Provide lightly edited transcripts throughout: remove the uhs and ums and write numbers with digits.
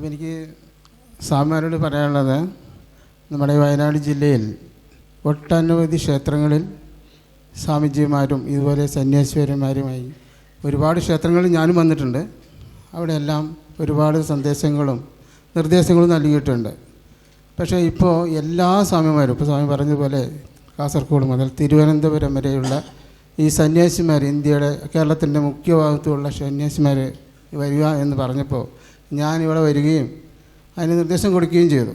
അപ്പോൾ എനിക്ക് സ്വാമിമാരോട് പറയാനുള്ളത്, നമ്മുടെ വയനാട് ജില്ലയിൽ ഒട്ടനവധി ക്ഷേത്രങ്ങളിൽ സ്വാമിജിമാരും ഇതുപോലെ സന്യാസിമാരുമായി ഒരുപാട് ക്ഷേത്രങ്ങളിൽ ഞാനും വന്നിട്ടുണ്ട്. അവിടെയെല്ലാം ഒരുപാട് സന്ദേശങ്ങളും നിർദ്ദേശങ്ങളും നൽകിയിട്ടുണ്ട്. പക്ഷേ ഇപ്പോൾ എല്ലാ സ്വാമിമാരും, ഇപ്പോൾ സ്വാമി പറഞ്ഞതുപോലെ കാസർഗോഡ് മുതൽ തിരുവനന്തപുരം വരെയുള്ള ഈ സന്യാസിമാർ, ഇന്ത്യയുടെ കേരളത്തിൻ്റെ മുഖ്യ ഭാഗത്തുള്ള സന്യാസിമാർ വരിക എന്ന് പറഞ്ഞപ്പോൾ ഞാനിവിടെ വരികയും അതിന് നിർദ്ദേശം കൊടുക്കുകയും ചെയ്തു.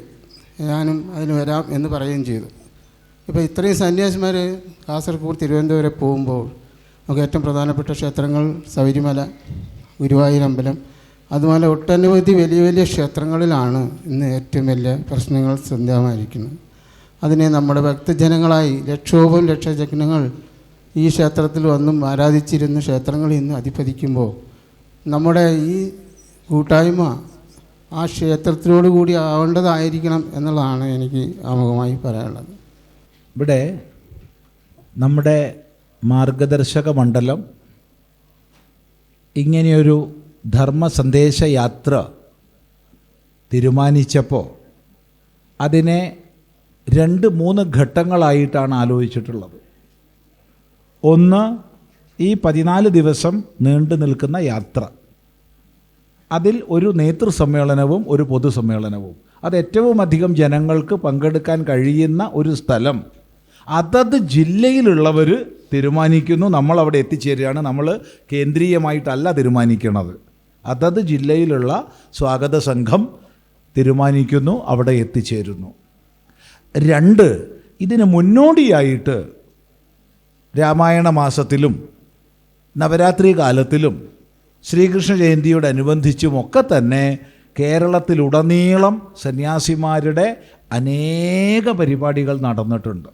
ഞാനും അതിന് വരാം എന്ന് പറയുകയും ചെയ്തു. ഇപ്പോൾ ഇത്രയും സന്യാസിമാർ കാസർഗോഡ് തിരുവനന്തപുരം പോകുമ്പോൾ നമുക്ക് ഏറ്റവും പ്രധാനപ്പെട്ട ക്ഷേത്രങ്ങൾ ശബരിമല, ഗുരുവായൂരമ്പലം, അതുപോലെ ഒട്ടനവധി വലിയ വലിയ ക്ഷേത്രങ്ങളിലാണ് ഇന്ന് ഏറ്റവും വലിയ പ്രശ്നങ്ങൾ സന്ധ്യമായിരിക്കുന്നത്. അതിനെ നമ്മുടെ ഭക്തജനങ്ങളായി ലക്ഷോപം ലക്ഷജനങ്ങൾ ഈ ക്ഷേത്രത്തിൽ വന്നും ആരാധിച്ചിരുന്ന ക്ഷേത്രങ്ങളിൽ ഇന്ന് അധിപതിക്കുമ്പോൾ നമ്മുടെ ഈ കൂട്ടായ്മ ആ ക്ഷേത്രത്തിനോട് കൂടി ആവേണ്ടതായിരിക്കണം എന്നുള്ളതാണ് എനിക്ക് ആമുഖമായി പറയാനുള്ളത്. ഇവിടെ നമ്മുടെ മാർഗദർശക മണ്ഡലം ഇങ്ങനെയൊരു ധർമ്മ സന്ദേശ യാത്ര തീരുമാനിച്ചപ്പോൾ അതിനെ 2-3 ഘട്ടങ്ങളായിട്ടാണ് ആലോചിച്ചിട്ടുള്ളത്. ഒന്ന്, ഈ 14 ദിവസം നീണ്ടു നിൽക്കുന്ന യാത്ര, അതിൽ ഒരു നേതൃസമ്മേളനവും ഒരു പൊതുസമ്മേളനവും, അത് ഏറ്റവും അധികം ജനങ്ങൾക്ക് പങ്കെടുക്കാൻ കഴിയുന്ന ഒരു സ്ഥലം അതത് ജില്ലയിലുള്ളവർ തീരുമാനിക്കുന്നു. നമ്മളവിടെ എത്തിച്ചേരുകയാണ്. നമ്മൾ കേന്ദ്രീയമായിട്ടല്ല തീരുമാനിക്കുന്നത്. അതത് ജില്ലയിലുള്ള സ്വാഗത സംഘം തീരുമാനിക്കുന്നു, അവിടെ എത്തിച്ചേരുന്നു. 2, ഇതിന് മുന്നോടിയായിട്ട് രാമായണ മാസത്തിലും നവരാത്രി കാലത്തിലും ശ്രീകൃഷ്ണ ജയന്തിയോടനുബന്ധിച്ചുമൊക്കെ തന്നെ കേരളത്തിലുടനീളം സന്യാസിമാരുടെ അനേക പരിപാടികൾ നടന്നിട്ടുണ്ട്.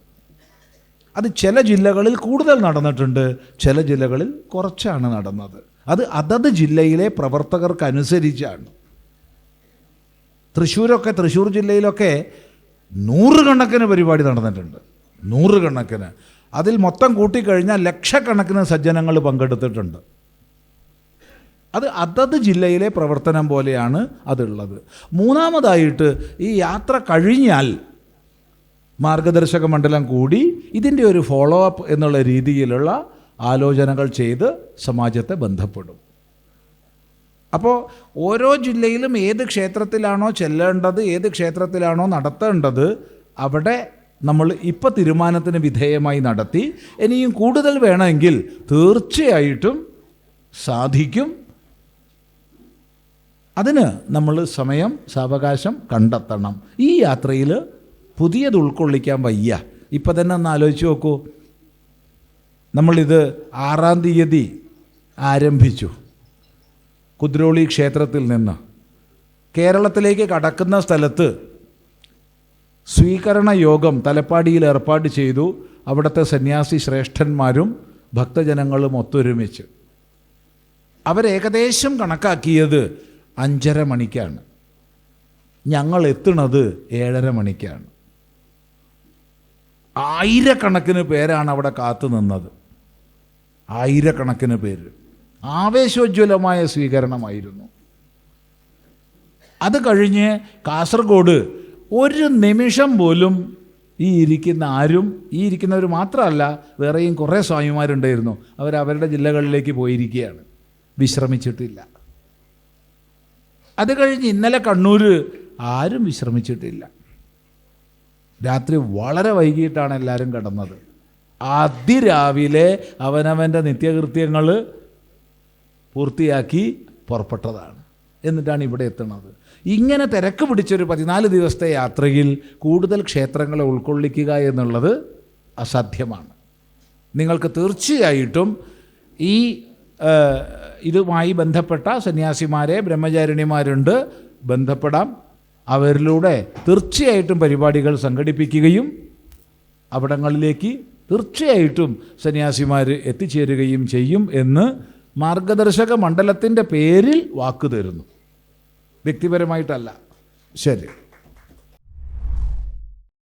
അത് ചില ജില്ലകളിൽ കൂടുതൽ നടന്നിട്ടുണ്ട്, ചില ജില്ലകളിൽ കുറച്ചാണ് നടന്നത്. അത് അതത് ജില്ലയിലെ പ്രവർത്തകർക്കനുസരിച്ചാണ്. തൃശ്ശൂർ ജില്ലയിലൊക്കെ 100 കണക്കിന് പരിപാടി നടന്നിട്ടുണ്ട്, 100 കണക്കിന്. അതിൽ മൊത്തം കൂട്ടിക്കഴിഞ്ഞാൽ ലക്ഷക്കണക്കിന് സജ്ജനങ്ങൾ പങ്കെടുത്തിട്ടുണ്ട്. അത് അതത് ജില്ലയിലെ പ്രവർത്തനം പോലെയാണ് അതുള്ളത്. മൂന്നാമതായിട്ട്, ഈ യാത്ര കഴിഞ്ഞാൽ മാർഗദർശക മണ്ഡലം കൂടി ഇതിൻ്റെ ഒരു ഫോളോ അപ്പ് എന്നുള്ള രീതിയിലുള്ള ആലോചനകൾ ചെയ്ത് സമാജത്തെ ബന്ധപ്പെടും. അപ്പോൾ ഓരോ ജില്ലയിലും ഏത് ക്ഷേത്രത്തിലാണോ ചെല്ലേണ്ടത്, ഏത് ക്ഷേത്രത്തിലാണോ നടത്തേണ്ടത്, അവിടെ നമ്മൾ ഇപ്പോൾ തീരുമാനത്തിന് വിധേയമായി നടത്തി. ഇനിയും കൂടുതൽ വേണമെങ്കിൽ തീർച്ചയായിട്ടും സാധിക്കും. അതിന് നമ്മൾ സമയം, സാവകാശം കണ്ടെത്തണം. ഈ യാത്രയിൽ പുതിയത് ഉൾക്കൊള്ളിക്കാൻ വയ്യ. ഇപ്പം തന്നെ ഒന്ന് ആലോചിച്ച് നോക്കൂ. നമ്മളിത് 6-ാം തീയതി ആരംഭിച്ചു. കുദ്രോളി ക്ഷേത്രത്തിൽ നിന്ന് കേരളത്തിലേക്ക് കടക്കുന്ന സ്ഥലത്ത് സ്വീകരണ യോഗം തലപ്പാടിയിൽ ഏർപ്പാട് ചെയ്തു. അവിടുത്തെ സന്യാസി ശ്രേഷ്ഠന്മാരും ഭക്തജനങ്ങളും ഒത്തൊരുമിച്ച് അവരേകദേശം കണക്കാക്കിയത് 5:30 മണിക്കാണ്. ഞങ്ങൾ എത്തുന്നത് 7:30 മണിക്കാണ്. 1000കണക്കിന് പേരാണ് അവിടെ കാത്തു നിന്നത്. 1000കണക്കിന് പേര്. ആവേശോജ്വലമായ സ്വീകരണമായിരുന്നു. അത് കഴിഞ്ഞ് കാസർഗോഡ് ഒരു നിമിഷം പോലും ഈ ഇരിക്കുന്നവർ മാത്രമല്ല, വേറെയും കുറേ സ്വാമിമാരുണ്ടായിരുന്നു. അവരവരുടെ ജില്ലകളിലേക്ക് പോയിരിക്കുകയാണ്, വിശ്രമിച്ചിട്ടില്ല. അത് കഴിഞ്ഞ് ഇന്നലെ കണ്ണൂർ ആരും വിശ്രമിച്ചിട്ടില്ല. രാത്രി വളരെ വൈകിട്ടാണ് എല്ലാവരും കിടന്നത്. അതിരാവിലെ അവനവൻ്റെ നിത്യകൃത്യങ്ങൾ പൂർത്തിയാക്കി പുറപ്പെട്ടതാണ്. എന്നിട്ടാണ് ഇവിടെ എത്തുന്നത്. ഇങ്ങനെ തിരക്ക് പിടിച്ചൊരു 14 ദിവസത്തെ യാത്രയിൽ കൂടുതൽ ക്ഷേത്രങ്ങളെ ഉൾക്കൊള്ളിക്കുക എന്നുള്ളത് അസാധ്യമാണ്. നിങ്ങൾക്ക് തീർച്ചയായിട്ടും ഈ ഇതുമായി ബന്ധപ്പെട്ട സന്യാസിമാരെ, ബ്രഹ്മചാരിണിമാരുണ്ട്, ബന്ധപ്പെടാം. അവരിലൂടെ തീർച്ചയായിട്ടും പരിപാടികൾ സംഘടിപ്പിക്കുകയും അവിടങ്ങളിലേക്ക് തീർച്ചയായിട്ടും സന്യാസിമാർ എത്തിച്ചേരുകയും ചെയ്യും എന്ന് മാർഗദർശക മണ്ഡലത്തിൻ്റെ പേരിൽ വാക്ക് തരുന്നു, വ്യക്തിപരമായിട്ടല്ല. ശരി.